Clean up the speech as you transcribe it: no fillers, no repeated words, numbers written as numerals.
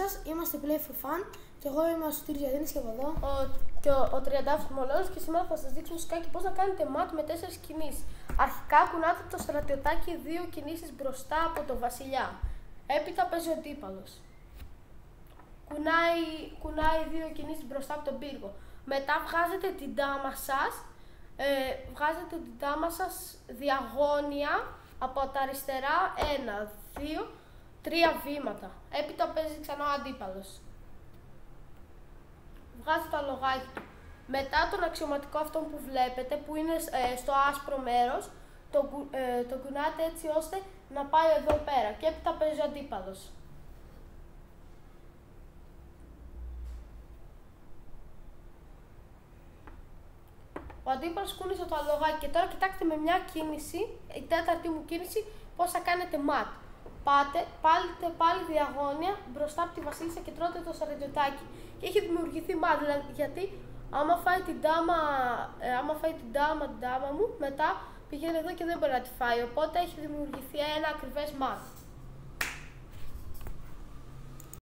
σας, είμαστε Play for Fun και εγώ είμαι ο Σωτήρης Γιαδίνης και από εδώ ο Τριαντάφης Μολώνης και σήμερα θα σας δείξουμε σκάκι πώς να κάνετε ματ με 4 κινήσεις. Αρχικά κουνάτε το στρατιωτάκι 2 κινήσεις μπροστά από το βασιλιά. Έπειτα παίζει ο αντίπαλος. Κουνάει 2 κινήσεις μπροστά από τον πύργο. Μετά βγάζετε την ντάμα σας, διαγώνια από τα αριστερά 1, 2, 3 βήματα. Έπειτα παίζει ξανά ο αντίπαλος. Βγάζει το αλογάκι του. Μετά τον αξιωματικό αυτόν που βλέπετε, που είναι στο άσπρο μέρος, το κουνάτε έτσι ώστε να πάει εδώ πέρα και έπειτα παίζει ο αντίπαλος. Ο αντίπαλος κούνησε το αλογάκι και τώρα κοιτάξτε με μια κίνηση, η τέταρτη μου κίνηση, πώς θα κάνετε ματ. Πάλι διαγώνια μπροστά από τη βασίλισσα και τρώτε το στρατιωτάκι. Και έχει δημιουργηθεί ματ, δηλαδή, γιατί άμα φάει την ντάμα μου, μετά πηγαίνει εδώ και δεν μπορεί να τη φάει. Οπότε έχει δημιουργηθεί ένα ακριβές ματ.